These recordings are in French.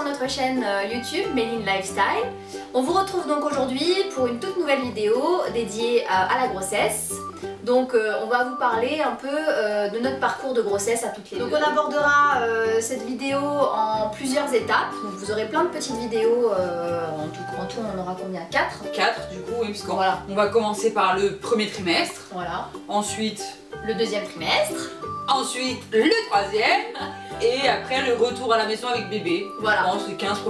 sur notre chaîne YouTube Méline Lifestyle. On vous retrouve donc aujourd'hui pour une toute nouvelle vidéo dédiée à la grossesse. Donc on va vous parler un peu de notre parcours de grossesse à toutes les deux. Donc on abordera cette vidéo en plusieurs étapes. Donc vous aurez plein de petites vidéos, en tout on aura combien? 4 4 du coup, oui, parce qu'on voilà. On va commencer par le premier trimestre. Voilà. Ensuite le deuxième trimestre. Ensuite le troisième. Et après le retour à la maison avec bébé. Voilà. Bon, c'est 15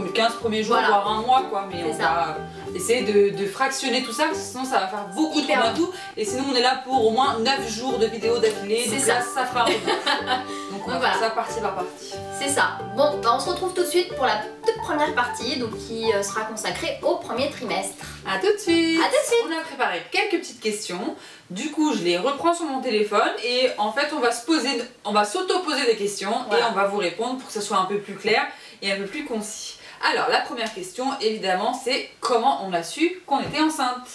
premiers jours, voilà. voire un mois quoi. Mais on va essayer de fractionner tout ça, parce que sinon ça va faire beaucoup trop d'un tout. Et sinon on est là pour au moins 9 jours de vidéos d'affilée. Donc là ça fera donc on va faire ça partie par partie. C'est ça. Bon, bah on se retrouve tout de suite pour la toute première partie, donc qui sera consacrée au premier trimestre. A tout de suite. A tout de suite. On a préparé quelques petites questions. Du coup, je les reprends sur mon téléphone et en fait, on va s'auto-poser des questions et on va vous répondre pour que ce soit un peu plus clair et un peu plus concis. Alors, la première question, évidemment, c'est comment on a su qu'on était enceinte?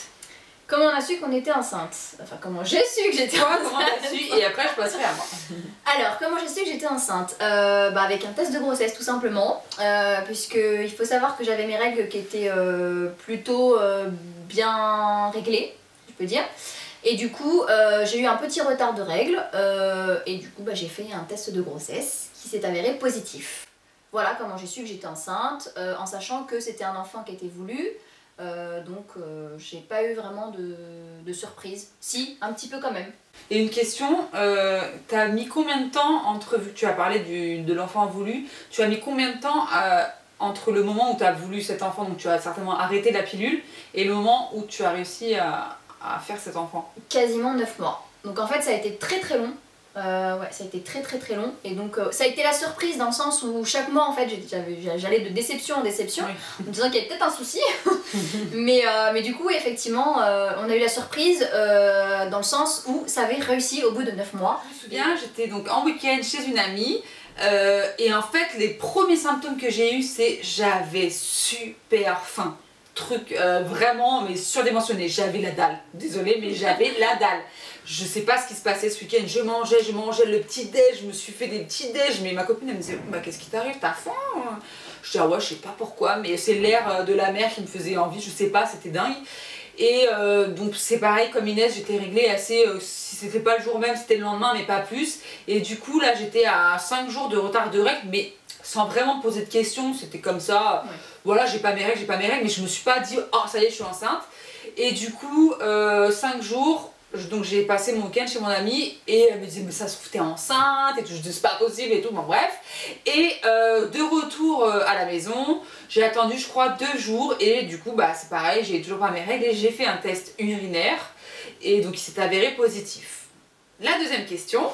Comment on a su qu'on était enceinte? Enfin, comment j'ai su que j'étais enceinte? Comment on a su? Et après, je passerai à moi. Alors, comment j'ai su que j'étais enceinte? Avec un test de grossesse, tout simplement. Puisqu'il faut savoir que j'avais mes règles qui étaient plutôt bien réglées, je peux dire. Et du coup, j'ai eu un petit retard de règles. Et du coup, j'ai fait un test de grossesse qui s'est avéré positif. Voilà comment j'ai su que j'étais enceinte, en sachant que c'était un enfant qui était voulu. Donc j'ai pas eu vraiment de surprise. Si, un petit peu quand même. Et une question, t'as mis combien de temps entre, vu que tu as parlé de l'enfant voulu, tu as mis combien de temps entre le moment où tu as voulu cet enfant, donc tu as certainement arrêté la pilule, et le moment où tu as réussi à faire cet enfant? Quasiment 9 mois. Donc en fait ça a été très très long. Ouais, ça a été très long et donc ça a été la surprise dans le sens où chaque mois en fait j'allais de déception en déception, en me disant qu'il y avait peut-être un souci. mais du coup effectivement on a eu la surprise dans le sens où ça avait réussi au bout de 9 mois. Je me souviens, j'étais donc en week-end chez une amie et en fait les premiers symptômes que j'ai eu c'est j'avais super faim. Truc vraiment mais surdimensionné, j'avais la dalle, désolée mais j'avais la dalle. Je sais pas ce qui se passait ce week-end, je mangeais le petit déj, je me suis fait des petits déj, mais ma copine elle me disait bah qu'est-ce qui t'arrive, t'as faim? Je dis ah ouais je sais pas pourquoi mais c'est l'air de la mer qui me faisait envie, je sais pas, c'était dingue. Et donc c'est pareil comme Inès, j'étais réglée assez, si c'était pas le jour même c'était le lendemain mais pas plus. Et du coup là j'étais à 5 jours de retard de règles mais sans vraiment me poser de questions, c'était comme ça, voilà j'ai pas mes règles, mais je me suis pas dit oh ça y est je suis enceinte. Et du coup 5 jours, donc j'ai passé mon week-end chez mon amie et elle me disait mais ça se trouve t'es enceinte et tout, je dis c'est pas possible et tout, bon bref. Et de retour à la maison, j'ai attendu je crois 2 jours et du coup c'est pareil, j'ai toujours pas mes règles et j'ai fait un test urinaire et donc il s'est avéré positif. La deuxième question,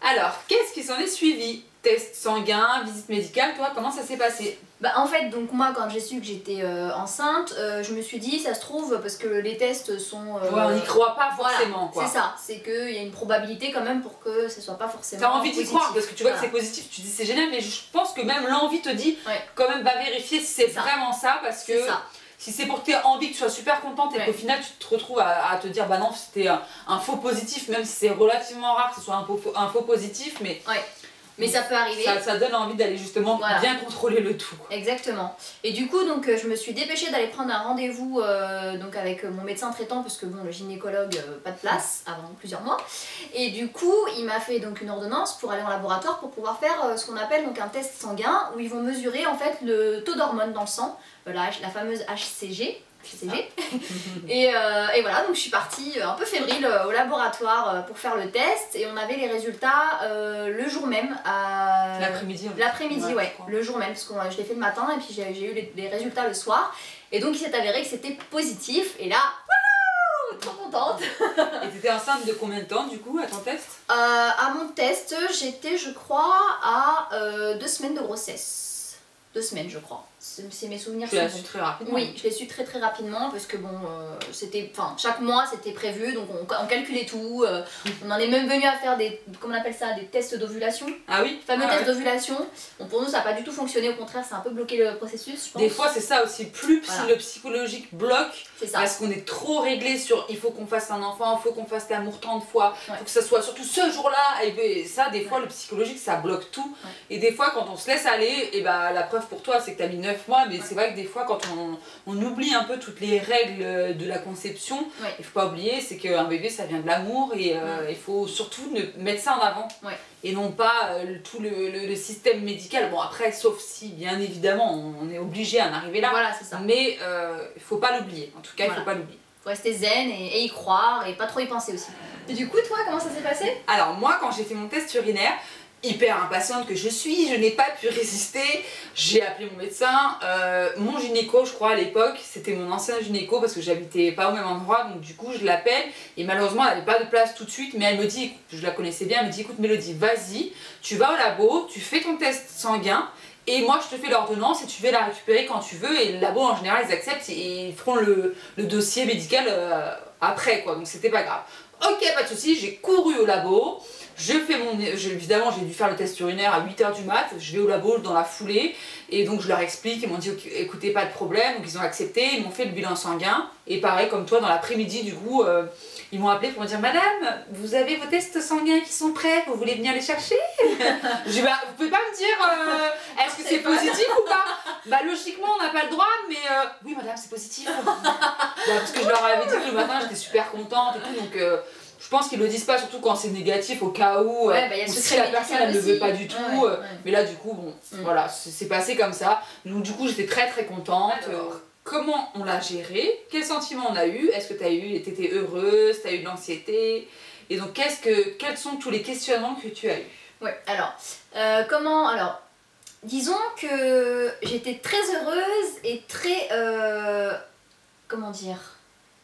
alors qu'est-ce qui s'en est suivi? Test sanguin, visite médicale, toi comment ça s'est passé? En fait donc moi quand j'ai su que j'étais enceinte, je me suis dit ça se trouve parce que les tests sont... ouais, on n'y croit pas forcément quoi. C'est ça, c'est qu'il y a une probabilité quand même pour que ce soit pas forcément t'as envie d'y croire parce que tu vois que c'est positif, tu dis c'est génial mais je pense que même l'envie te dit quand même va vérifier si c'est vraiment ça parce que... Si c'est pour que tu aies envie que tu sois super contente et qu'au final tu te retrouves à te dire bah non c'était un faux positif, même si c'est relativement rare que ce soit un faux positif, mais... Mais ça peut arriver. Ça donne envie d'aller justement bien contrôler le tout. Exactement. Et du coup, donc, je me suis dépêchée d'aller prendre un rendez-vous avec mon médecin traitant parce que bon, le gynécologue, pas de place avant plusieurs mois. Et du coup, il m'a fait donc une ordonnance pour aller en laboratoire pour pouvoir faire ce qu'on appelle donc un test sanguin où ils vont mesurer en fait le taux d'hormones dans le sang, la fameuse HCG. Et voilà, donc je suis partie un peu fébrile au laboratoire pour faire le test et on avait les résultats le jour même. L'après-midi. L'après-midi, le jour même, parce que je l'ai fait le matin et puis j'ai eu les résultats le soir. Et donc il s'est avéré que c'était positif et là, wouhou, trop contente. Et t'étais enceinte de combien de temps du coup à ton test? À mon test, j'étais je crois à 2 semaines de grossesse. 2 semaines je crois. c'est mes souvenirs. Tu l'as su très rapidement. Oui, je l'ai su très très rapidement parce que bon, c'était, enfin chaque mois c'était prévu, donc on calculait tout. On en est même venu à faire des, comment on appelle ça, des tests d'ovulation. Ah oui. Fameux tests d'ovulation. Bon, pour nous ça n'a pas du tout fonctionné, au contraire ça a un peu bloqué le processus, je pense. Des fois c'est ça aussi, plus le psychologique bloque, parce qu'on est trop réglé sur il faut qu'on fasse un enfant, il faut qu'on fasse l'amour 30 fois, il faut que ça soit surtout ce jour-là, et ça des fois le psychologique ça bloque tout. Et des fois quand on se laisse aller, et bah la preuve pour toi c'est que tu as mis 9 mois, mais c'est vrai que des fois quand on oublie un peu toutes les règles de la conception, il faut pas oublier, c'est qu'un bébé ça vient de l'amour, et il faut surtout mettre ça en avant, et non pas tout le système médical. Bon après, sauf si bien évidemment on est obligé à en arriver là, voilà, c'est ça. Mais il faut pas l'oublier, en tout cas il faut pas l'oublier. Faut rester zen et y croire et pas trop y penser aussi. Et du coup toi comment ça s'est passé? Alors moi quand j'ai fait mon test urinaire, hyper impatiente que je suis, je n'ai pas pu résister, j'ai appelé mon médecin, mon gynéco je crois à l'époque, c'était mon ancien gynéco parce que j'habitais pas au même endroit, donc du coup je l'appelle et malheureusement elle n'avait pas de place tout de suite, mais elle me dit, je la connaissais bien, elle me dit écoute Mélodie, vas-y, tu vas au labo, tu fais ton test sanguin et moi je te fais l'ordonnance et tu vas la récupérer quand tu veux, et le labo en général ils acceptent et ils feront le dossier médical après quoi, donc c'était pas grave. Ok, pas de soucis, j'ai couru au labo. Évidemment j'ai dû faire le test urinaire à 8 h du mat, je vais au labo dans la foulée et donc je leur explique, ils m'ont dit écoutez pas de problème, donc ils ont accepté, ils m'ont fait le bilan sanguin et pareil comme toi dans l'après-midi du coup ils m'ont appelé pour me dire madame vous avez vos tests sanguins qui sont prêts, vous voulez venir les chercher? Je dis bah vous pouvez pas me dire est-ce que c'est positif ou pas? Bah logiquement on n'a pas le droit mais oui madame c'est positif. Parce que je leur avais dit que le matin j'étais super contente et tout, donc je pense qu'ils le disent pas, surtout quand c'est négatif, au cas où, ou si la personne elle ne veut pas du tout. Mais là du coup bon voilà, c'est passé comme ça. Donc du coup j'étais très très contente. Comment on l'a géré? Quels sentiments on a eu? Est-ce que t'étais heureuse? T'as eu de l'anxiété? Et donc quels sont tous les questionnements que tu as eu? Ouais, alors alors disons que j'étais très heureuse et très comment dire,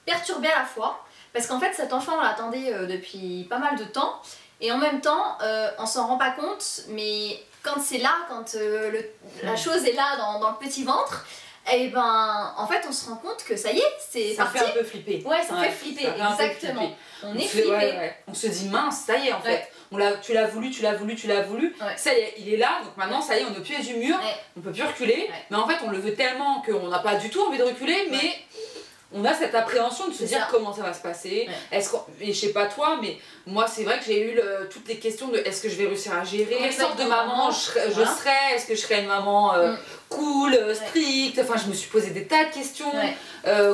perturbée à la fois. Parce qu'en fait cet enfant on l'attendait depuis pas mal de temps et en même temps on s'en rend pas compte, mais quand c'est là, quand la chose est là dans le petit ventre, et ben en fait on se rend compte que ça y est, c'est parti. Ça fait un peu flipper. Ouais, ça fait flipper, exactement. On est flippé. On se dit mince, ça y est en fait. Tu l'as voulu, ça y est, il est là, donc maintenant ça y est, on est au pied du mur, on peut plus reculer, mais en fait on le veut tellement qu'on n'a pas du tout envie de reculer, mais on a cette appréhension de se dire comment ça va se passer. Et je sais pas toi, mais moi c'est vrai que j'ai eu toutes les questions de est-ce que je vais réussir à gérer, quelle sorte de maman je serai, est-ce que je serai une maman cool, stricte, enfin je me suis posé des tas de questions,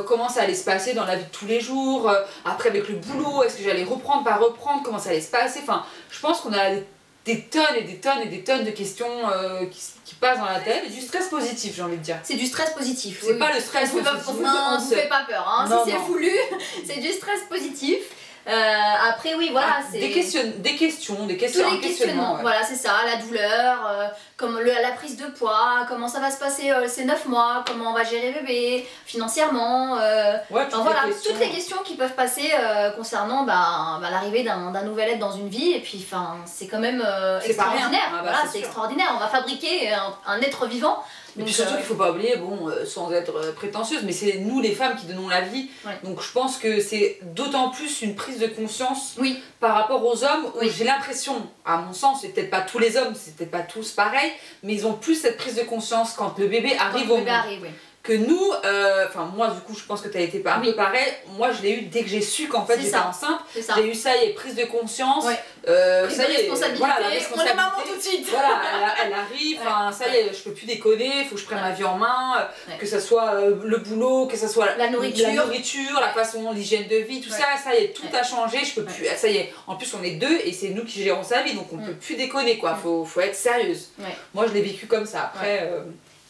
comment ça allait se passer dans la vie de tous les jours, après avec le boulot, est-ce que j'allais reprendre, pas reprendre, comment ça allait se passer, enfin je pense qu'on a des tonnes et des tonnes et des tonnes de questions qui passent dans la tête, et du stress positif j'ai envie de dire. C'est du stress positif. C'est pas le stress positif. On vous fait pas peur, hein. Si c'est voulu, c'est du stress positif. Après oui voilà, c'est des questions, tous les questionnements, voilà c'est ça, la douleur, comme la prise de poids, comment ça va se passer ces 9 mois, comment on va gérer bébé, financièrement, toutes les questions qui peuvent passer concernant l'arrivée d'un nouvel être dans une vie, et puis c'est quand même extraordinaire, c'est extraordinaire, on va fabriquer un être vivant. Et puis surtout qu'il faut pas oublier, sans être prétentieuse, mais c'est nous les femmes qui donnons la vie, donc je pense que c'est d'autant plus une prise de conscience par rapport aux hommes, où j'ai l'impression, à mon sens, c'est peut-être pas tous les hommes, c'est peut-être pas tous pareil, mais ils ont plus cette prise de conscience quand le bébé arrive au monde. Que nous, moi du coup je pense que tu as été un peu pareil, moi je l'ai eu dès que j'ai su qu'en fait j'étais enceinte, j'ai eu ça, il y a prise de conscience, prise de responsabilité, on est maman tout de suite. Voilà, elle arrive, ça y est, je peux plus déconner, il faut que je prenne ma vie en main, que ce soit le boulot, que ce soit la nourriture, la façon, l'hygiène de vie, tout ça y est, tout a changé, je peux plus, ça y est, en plus on est deux et c'est nous qui gérons sa vie, donc on peut plus déconner quoi, faut être sérieuse. Moi je l'ai vécu comme ça, après...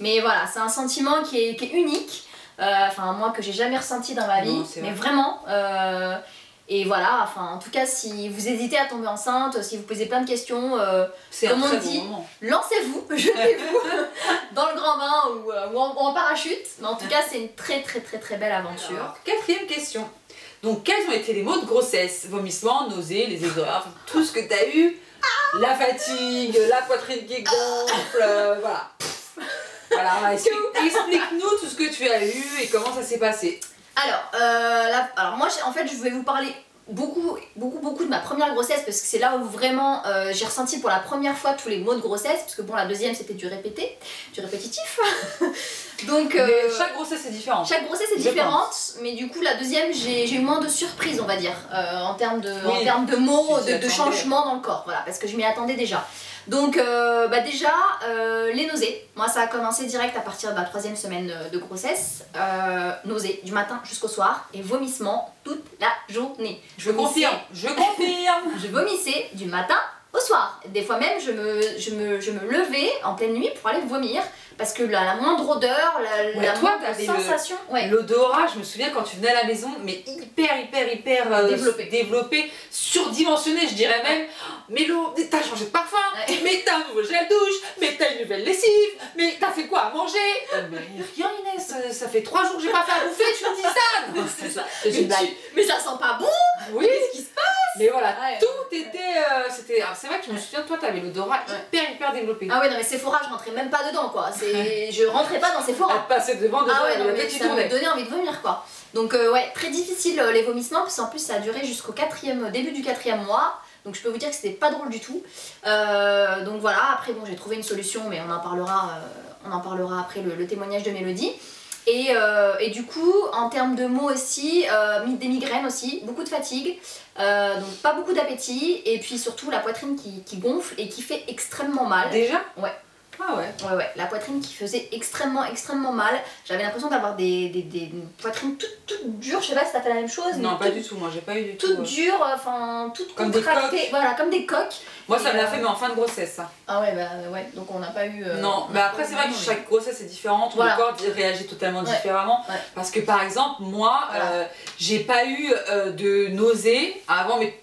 Mais voilà, c'est un sentiment qui est unique, moi que j'ai jamais ressenti dans ma vie, mais vraiment. Et voilà, en tout cas, si vous hésitez à tomber enceinte, si vous posez plein de questions, comme on dit, lancez-vous, jetez-vous dans le grand bain ou en parachute. Mais en tout cas, c'est une très très très très belle aventure. Alors, 4e question. Donc, quels ont été les maux de grossesse? Vomissements, nausées, les aigreurs, tout ce que tu as eu, la fatigue, la poitrine qui gonfle, voilà. Voilà, explique-nous tout ce que tu as eu et comment ça s'est passé. Alors moi, en fait, je vais vous parler beaucoup de ma première grossesse parce que c'est là où vraiment j'ai ressenti pour la première fois tous les maux de grossesse, parce que bon, la deuxième c'était du répétitif. Donc mais chaque grossesse est différente. Chaque grossesse est différente, mais du coup la deuxième j'ai eu moins de surprises, on va dire, en termes de maux, de changements dans le corps, voilà, parce que je m'y attendais déjà. Donc déjà, les nausées, moi ça a commencé direct à partir de la 3e semaine de grossesse, nausées du matin jusqu'au soir et vomissements toute la journée. Je confirme. Je vomissais du matin au soir. Des fois même je me levais en pleine nuit pour aller vomir parce que la moindre odeur, la moindre sensation... L'odorat, je me souviens quand tu venais à la maison, mais hyper développé, surdimensionné je dirais même. Mais l'eau, t'as changé de parfum, mais t'as un nouveau gel douche, mais t'as une nouvelle lessive, mais t'as fait quoi à manger? Mais rien Inès, ça fait 3 jours que j'ai pas fait à bouffer, tu me dis ça? Non, c'est ça, c'est une blague. Mais ça sent pas bon. Oui, qu'est-ce qui se passe? Mais voilà, tout était... c'est vrai que je me souviens, toi t'avais l'odorat hyper développé. Ah ouais, non mais Sephora, je rentrais même pas dedans quoi. Je rentrais pas dans Sephora. Elle passait devant, ah ouais, non, mais ça me donnait envie de vomir quoi. Donc ouais, très difficile les vomissements, parce qu'en plus ça a duré jusqu'au début du 4e mois. Donc je peux vous dire que c'était pas drôle du tout. Donc voilà, après bon, j'ai trouvé une solution, mais on en parlera après le témoignage de Mélodie. Et du coup, en termes de maux aussi, des migraines aussi, beaucoup de fatigue, donc pas beaucoup d'appétit, et puis surtout la poitrine qui gonfle et qui fait extrêmement mal. Déjà? Ouais. Ah ouais. Ouais, la poitrine qui faisait extrêmement mal. J'avais l'impression d'avoir des poitrines toutes dures, je sais pas si t'as fait la même chose. Non, pas du tout, moi j'ai pas eu du tout. Toutes dures, enfin toutes comme contractées. Des coques. Voilà, comme des coques. Moi ça me l'a fait, mais en fin de grossesse ça. Ah ouais, bah ouais, donc on n'a pas eu... non, mais après c'est vrai que chaque grossesse est différente, le corps réagit totalement différemment. Ouais. Parce que par exemple, moi, j'ai pas eu de nausées avant, mais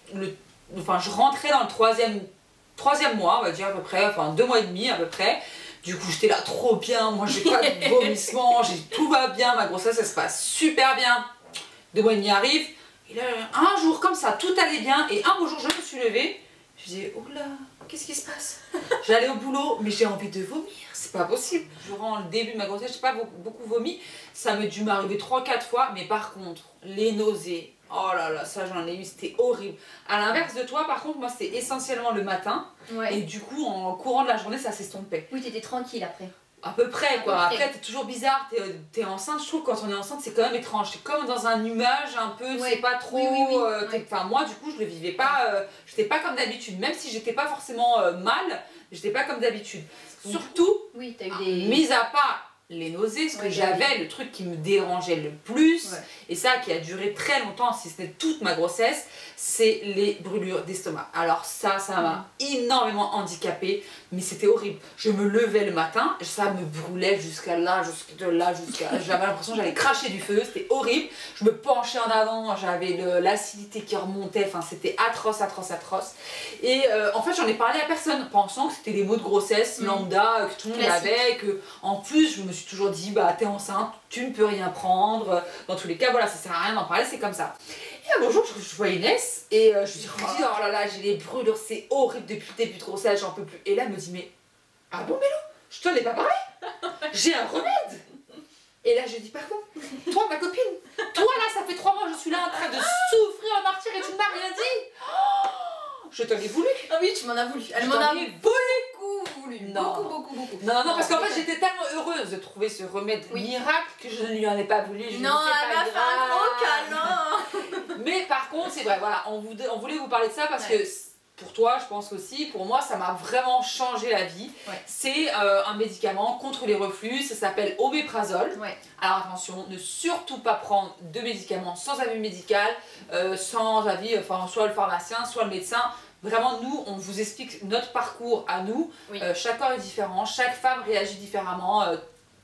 enfin je rentrais dans le troisième mois, on va dire à peu près, enfin 2 mois et demi à peu près. Du coup j'étais là trop bien, moi j'ai pas de vomissement, tout va bien, ma grossesse elle se passe super bien. 2 mois et demi arrive, et là un jour comme ça tout allait bien, et un beau jour je me suis levée, je disais oh là, qu'est-ce qui se passe? J'allais au boulot, mais j'ai envie de vomir, c'est pas possible. Durant le début de ma grossesse, j'ai pas beaucoup vomi, ça m'a dû m'arriver 3-4 fois, mais par contre, les nausées, oh là là, ça j'en ai eu, c'était horrible. À l'inverse de toi, par contre, moi c'était essentiellement le matin, et du coup en courant de la journée ça s'estompait. Oui, t'étais tranquille après. À peu près quoi, après t'es toujours bizarre, t'es enceinte, je trouve que quand on est enceinte c'est quand même étrange, c'est comme dans un nuage un peu, c'est pas trop, enfin moi du coup je le vivais pas, j'étais pas comme d'habitude, même si j'étais pas forcément mal, j'étais pas comme d'habitude. Surtout, t'as eu des... mis à part les nausées, ce que j'avais, le truc qui me dérangeait le plus, et ça qui a duré très longtemps, si ce n'est toute ma grossesse, c'est les brûlures d'estomac. Alors ça m'a énormément handicapée, mais c'était horrible. Je me levais le matin, ça me brûlait jusqu'à là, j'avais l'impression que j'allais cracher du feu, c'était horrible. Je me penchais en avant, j'avais l'acidité qui remontait, enfin c'était atroce. Et en fait j'en ai parlé à personne, pensant que c'était des maux de grossesse lambda, que tout le monde avait, que en plus je me suis toujours dit bah t'es enceinte, tu ne peux rien prendre, dans tous les cas voilà ça sert à rien d'en parler, c'est comme ça. Et un beau jour je vois Inès et je me dis oh là là j'ai les brûlures, c'est horrible depuis le début de grossesse, j'en peux plus. Et là elle me dit mais ah bon Mélo, je t'en ai pas parlé, j'ai un remède. Et là je dis pardon, toi ma copine, toi là ça fait 3 mois je suis là en train de souffrir en martyr et tu ne m'as rien dit. Oh, je t'en ai voulu. Ah oui tu m'en as voulu, elle m'en a beaucoup voulu. Non. Beaucoup. Non, parce qu'en fait j'étais tellement heureuse de trouver ce remède miracle que je ne lui en ai pas voulu. Non, elle m'a fait un gros câlin. Mais par contre, c'est vrai, voilà, on voulait vous parler de ça parce que pour toi, je pense aussi, pour moi, ça m'a vraiment changé la vie. C'est un médicament contre les reflux, ça s'appelle Oméprazole. Alors attention, ne surtout pas prendre de médicaments sans avis médical, sans avis, enfin soit le pharmacien, soit le médecin. Vraiment, nous, on vous explique notre parcours à nous. Chaque corps est différent, chaque femme réagit différemment.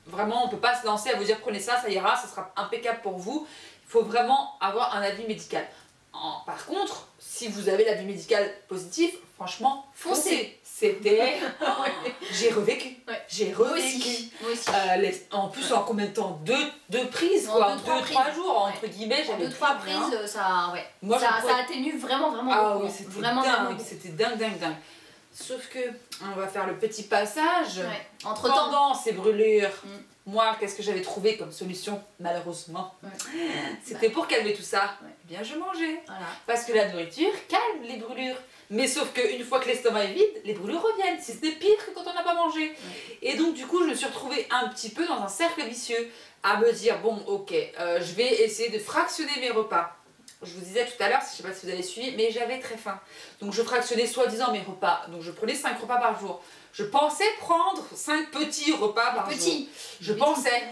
Vraiment, on ne peut pas se lancer à vous dire prenez ça, ça ira, ça sera impeccable pour vous. Il faut vraiment avoir un avis médical. Par contre, si vous avez l'avis médical positif, franchement, foncez. C'était... J'ai revécu. J'ai revécu. Moi aussi. En plus, en combien de temps? Deux prises, quoi. 2-3 jours, entre guillemets. J'avais 2-3 prises, ça Moi, ça atténue vraiment ah beaucoup. oui, c'était dingue. C'était dingue. Sauf que on va faire le petit passage. Ouais. Entre temps. Pendant ces brûlures, moi, qu'est-ce que j'avais trouvé comme solution, malheureusement, c'était pour calmer tout ça. Eh bien, je mangeais. Voilà. Parce que la nourriture calme les brûlures. Mais sauf qu'une fois que l'estomac est vide, les brûlures reviennent. Si ce n'est pire que quand on n'a pas mangé. Et donc, du coup, je me suis retrouvée un petit peu dans un cercle vicieux à me dire, bon, ok, je vais essayer de fractionner mes repas. Je vous disais tout à l'heure, je ne sais pas si vous avez suivi, mais j'avais très faim. Donc je fractionnais soi-disant mes repas. Donc je prenais 5 repas par jour. Je pensais prendre 5 petits repas par jour. Je pensais.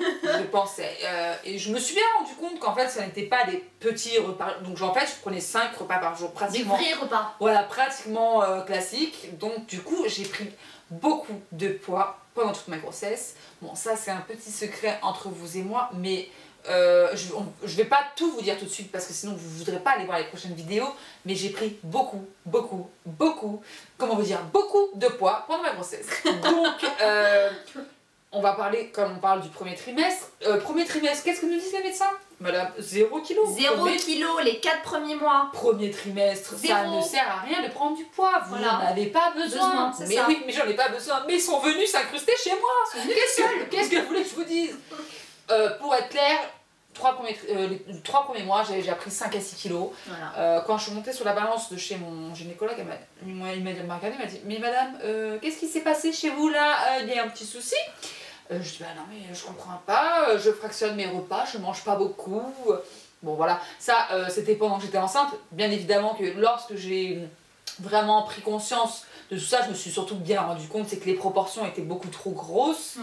Et je me suis bien rendu compte qu'en fait, ça n'était pas des petits repas. Donc en fait, je prenais 5 repas par jour, pratiquement. Des vrais repas. Voilà, pratiquement classique. Donc du coup, j'ai pris beaucoup de poids pendant toute ma grossesse. Bon, ça c'est un petit secret entre vous et moi, mais je vais pas tout vous dire tout de suite parce que sinon vous voudrez pas aller voir les prochaines vidéos, mais j'ai pris beaucoup de poids pendant ma grossesse. Donc on va parler, comme on parle du premier trimestre. Premier trimestre, qu'est-ce que nous disent les médecins? Madame, 0 kg. 0 kg les 4 premiers mois. Premier trimestre, ça ne sert à rien de prendre du poids, vous n'en avez pas besoin. Mais ça. oui, mais j'en ai pas besoin, mais ils sont venus s'incruster chez moi. Qu'est-ce que vous voulez que je vous dise? Pour être clair, les 3 premiers mois, j'avais déjà pris 5 à 6 kilos. Voilà. Quand je suis montée sur la balance de chez mon gynécologue, il m'a regardé, il m'a dit, mais madame, qu'est-ce qui s'est passé chez vous là? Il y a un petit souci? Je dis, bah non mais je comprends pas, je fractionne mes repas, je mange pas beaucoup. Bon voilà, ça c'était pendant que j'étais enceinte. Bien évidemment que lorsque j'ai vraiment pris conscience de tout ça, je me suis surtout bien rendu compte, c'est que les proportions étaient beaucoup trop grosses.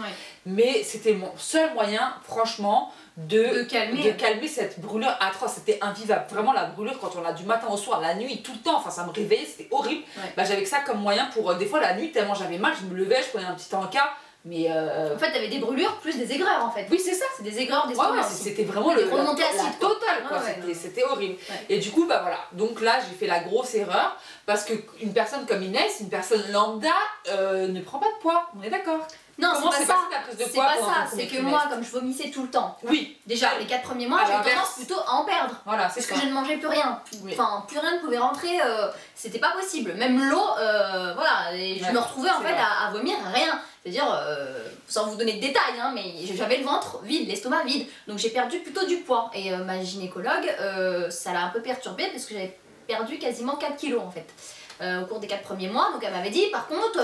Mais c'était mon seul moyen, franchement, de calmer cette brûlure atroce. C'était invivable. Vraiment, la brûlure, quand on l'a du matin au soir, la nuit, tout le temps, enfin ça me réveillait, c'était horrible. Bah, j'avais que ça comme moyen pour, des fois la nuit, tellement j'avais mal, je me levais, je prenais un petit encas. Mais en fait, t'avais des brûlures plus des aigreurs en fait. Oui, c'est ça. C'est des aigreurs d'estomac. C'était vraiment la totale, quoi. C'était horrible. Et du coup, bah voilà. Donc là, j'ai fait la grosse erreur parce qu'une personne comme Inès, une personne lambda, ne prend pas de poids. On est d'accord? Non, c'est pas ça. C'est pas ça. C'est que moi, comme je vomissais tout le temps. Oui. Déjà, les 4 premiers mois, j'ai tendance plutôt à en perdre. Voilà, c'est parce que je ne mangeais plus rien. Enfin, plus rien ne pouvait rentrer. C'était pas possible. Même l'eau, voilà. Et je me retrouvais en fait à vomir rien. C'est-à-dire, sans vous donner de détails, hein, mais j'avais le ventre vide, l'estomac vide. Donc j'ai perdu plutôt du poids. Et ma gynécologue, ça l'a un peu perturbée parce que j'avais perdu quasiment 4 kilos en fait. Au cours des 4 premiers mois, donc elle m'avait dit par contre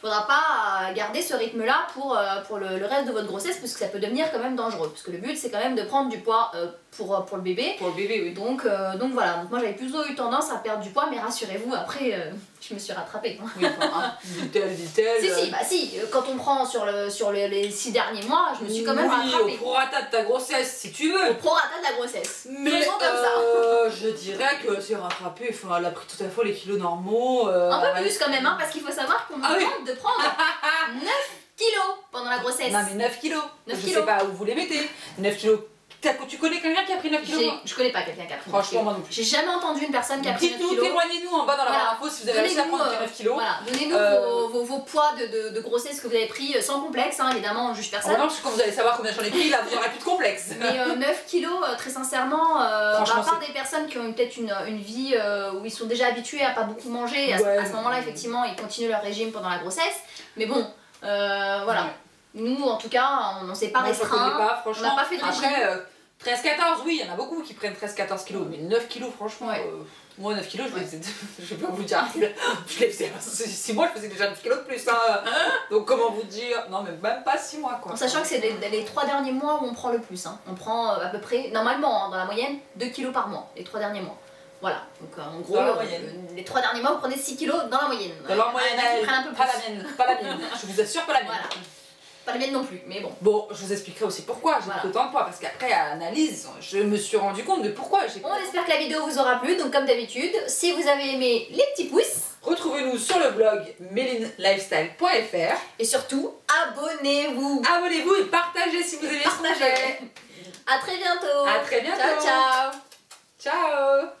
faudra pas garder ce rythme là pour le reste de votre grossesse parce que ça peut devenir quand même dangereux parce que le but c'est quand même de prendre du poids pour le bébé. Pour le bébé, oui. Donc voilà, donc moi j'avais plutôt eu tendance à perdre du poids, mais rassurez-vous, après je me suis rattrapée. Oui, enfin, dit-elle. Si, quand on prend sur les 6 derniers mois, je me suis quand même rattrapée. Oui, au prorata de ta grossesse si tu veux. Au prorata de la grossesse. Mais comme ça. Je dirais que c'est rattrapé, enfin, elle a pris tout à fait les kilos normaux. Un peu plus quand même, hein, parce qu'il faut savoir qu'on me demande de prendre 9 kilos pendant la grossesse. Non mais 9 kilos. 9 je kilos. sais pas où vous les mettez. 9 kilos. Tu connais quelqu'un qui a pris 9 kilos? Je connais pas quelqu'un qui a pris 9 kilos. Franchement, moi non plus. J'ai jamais entendu une personne qui a pris 9 kilos. Témoignez-nous en bas dans la barre d'infos si vous avez réussi à prendre 9 kilos. Voilà, donnez-nous vos poids de grossesse que vous avez pris sans complexe, hein, évidemment, on juge personne. Non, parce que quand vous allez savoir combien j'en ai pris, là, vous n'aurez plus de complexe. Mais 9 kilos, très sincèrement, à part des personnes qui ont peut-être une vie où ils sont déjà habitués à pas beaucoup manger, à ce moment-là, effectivement, ils continuent leur régime pendant la grossesse. Mais bon, voilà. Nous, en tout cas, on ne s'est pas restreint. On n'a pas fait de régime. Après, 13-14, oui, il y en a beaucoup qui prennent 13-14 kilos, mais 9 kilos, franchement, moi 9 kilos, je vais pas vous dire, je les faisais 6 mois, je faisais déjà 9 kilos de plus, hein. Donc comment vous dire, non mais même pas 6 mois quoi. En sachant que c'est les 3 derniers mois où on prend le plus, hein. On prend à peu près, normalement, hein, dans la moyenne, 2 kilos par mois, les 3 derniers mois. Voilà, donc en gros, les 3 derniers mois, vous prenez 6 kilos dans la moyenne. Dans la moyenne, un peu plus. Pas la mienne, je vous assure pas la mienne. Voilà. Pas la mienne non plus, mais bon. Bon, je vous expliquerai aussi pourquoi j'ai pris autant de poids, parce qu'après, à l'analyse, je me suis rendu compte de pourquoi j'ai pris. On espère que la vidéo vous aura plu, donc comme d'habitude, si vous avez aimé les petits pouces, retrouvez-nous sur le blog melinelifestyle.fr et surtout, abonnez-vous. Abonnez-vous et partagez si vous aimez ce projet. À très bientôt. À très bientôt. Ciao, ciao. Ciao.